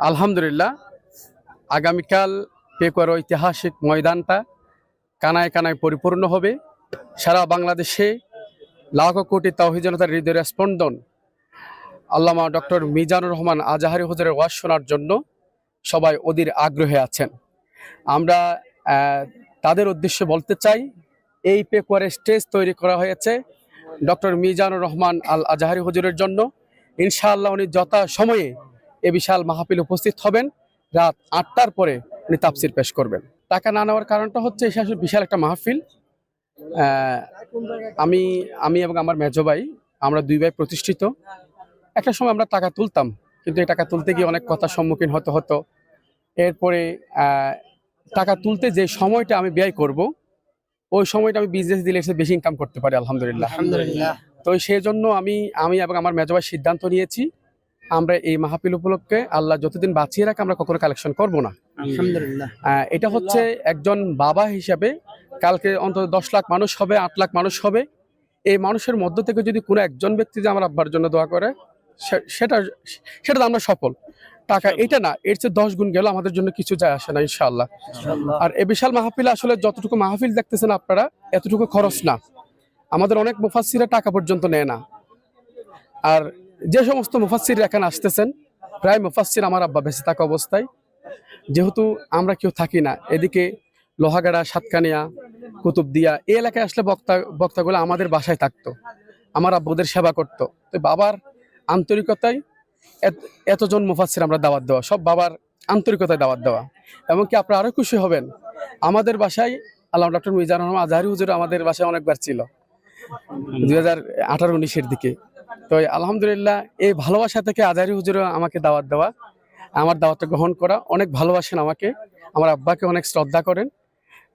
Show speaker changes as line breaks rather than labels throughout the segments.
আলহামদুলিল্লাহ, আগামীকাল পেকুয়ার ঐতিহাসিক ময়দানটা কানায় কানায় পরিপূর্ণ হবে। সারা বাংলাদেশে লাখো কোটি তাওহীদ জনতার হৃদয়ের স্পন্দন আল্লামা ডক্টর মিজানুর রহমান আজাহারি হুজুরের ওয়াজ শোনার জন্য সবাই অধীর আগ্রহে আছেন। আমরা তাদের উদ্দেশ্যে বলতে চাই, এই পেকুয়ারে স্টেজ তৈরি করা হয়েছে ডক্টর মিজানুর রহমান আল আজাহারি হুজুরের জন্য। ইনশাআল্লাহ উনি যথা সময়ে এ বিশাল মাহফিল উপস্থিত হবেন। রাত ৮টার পরে উনি তাফসির পেশ করবেন। টাকা না নেওয়ার কারণটা হচ্ছে এই বিশাল একটা মাহফিল। আমি এবং আমার মেজো ভাই, আমরা দুই ভাই প্রতিষ্ঠিত। একটা সময় আমরা টাকা তুলতাম, কিন্তু এই টাকা তুলতে গিয়ে অনেক কথার সম্মুখীন হতো। এরপরে টাকা তুলতে যে সময়টা আমি ব্যয় করব, ওই সময়টা আমি বিজনেস দিলে এসে বেশি ইনকাম করতে পারি আলহামদুলিল্লাহ। তো সেই জন্য আমি এবং আমার মেজো ভাই সিদ্ধান্ত নিয়েছি, আমরা এই মাহফিল উপলক্ষে আল্লাহ যতদিন বাঁচিয়ে রাখে আমরা কখনো কালেকশন করব না আলহামদুলিল্লাহ। এটা হচ্ছে একজন বাবা হিসাবে, কালকে অন্তত 10 লাখ মানুষ হবে, 8 লাখ মানুষ হবে। এই মানুষের মধ্য থেকে যদি কোনো একজন ব্যক্তি যে আমার আব্বার জন্য দোয়া করে, সেটা আমরা সফল। টাকা এটা না, এর চেয়ে 10 গুণ গেল আমাদের জন্য কিছু যায় আসে না ইনশাআল্লাহ। আর এই বিশাল মাহফিল আসলে যতটুকু মাহফিল দেখতেছেন আপনারা, এতটুকু খরচ না। আমাদের অনেক মুফাসসিরা টাকা পর্যন্ত নেয় না। আর যে সমস্ত মুফাসসির এখানে আসতেছেন, প্রায় মুফাসসির আমার আব্বা বেঁচে থাকা অবস্থায়। যেহেতু আমরা কেউ থাকি না এদিকে, লোহাগাড়া, সাতকানিয়া, কুতুবদিয়া এই এলাকায় আসলে বক্তাগুলো আমাদের বাসায় থাকতো, আমার আব্বুদের সেবা করতো। তো বাবার আন্তরিকতায় এতজন মুফাসসির আমরা দাওয়াত দেওয়া, সব বাবার আন্তরিকতায় দাওয়াত দেওয়া। এমনকি আপনারা আরো খুশি হবেন, আমাদের বাসায় আল্লামা ডক্টর মিজানুর রহমান আজাহারি হুজুর আমাদের বাসায় অনেকবার ছিল 2018-19-এর দিকে। তো আলহামদুলিল্লাহ, এই ভালোবাসা থেকে আজাহারি হুজুর আমাকে দাওয়াত দেওয়া, আমার দাওয়াতটা গ্রহণ করা, অনেক ভালোবাসেন আমাকে, আমার আব্বাকে অনেক শ্রদ্ধা করেন।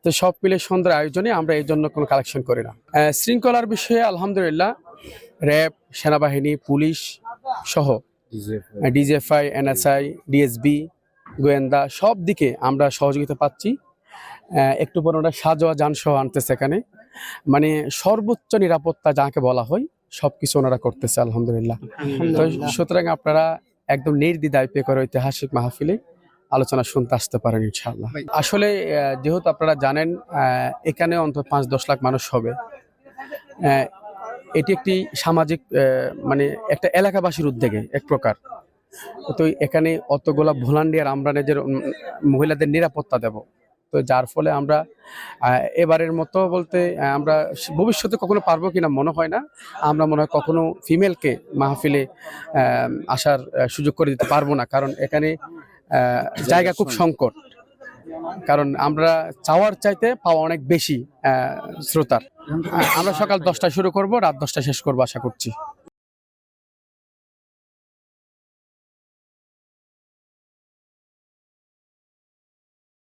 তো সব মিলে সুন্দর আয়োজনে আমরা এই জন্য কোনো কালেকশন করি না। শৃঙ্খলার বিষয়ে আলহামদুলিল্লাহ, র্যাব, সেনাবাহিনী, পুলিশ সহ ডিজিএফআই, এনএসআই, ডিএসবি, গোয়েন্দা সব দিকে আমরা সহযোগিতা পাচ্ছি। একটু পর ওরা সাজোয়া যানসহ আনতেছে এখানে, মানে সর্বোচ্চ নিরাপত্তা যাকে বলা হয় সবকিছু ওনারা করতেছে আলহামদুলিল্লাহ। তো সুতরাং আপনারা একদম নির্দ্বিধায় পেকুয়ার ঐতিহাসিক মাহফিলে আলোচনা শুনতে আসতে পারেন ইনশাআল্লাহ। আসলে যেহেতু আপনারা জানেন, এখানে অন্তত 5-10 লাখ মানুষ হবে। এটি একটি সামাজিক, মানে একটা এলাকাবাসীর উদ্যোগে এক প্রকার। তো এখানে অতগুলা ভলান্টিয়ার আমরা নিজের মহিলাদের নিরাপত্তা দেব। তো যার ফলে আমরা এবারের মতো বলতে, আমরা ভবিষ্যতে কখনো পারবো কিনা মনে হয় না। আমরা মনে হয় কখনো ফিমেলকে মাহফিলে আসার সুযোগ করে দিতে পারবো না, কারণ এখানে জায়গা খুব সংকট। কারণ আমরা চাওয়ার চাইতে পাওয়া অনেক বেশি শ্রোতার। আমরা সকাল 10টায় শুরু করব, রাত 10টায় শেষ করবো আশা করছি।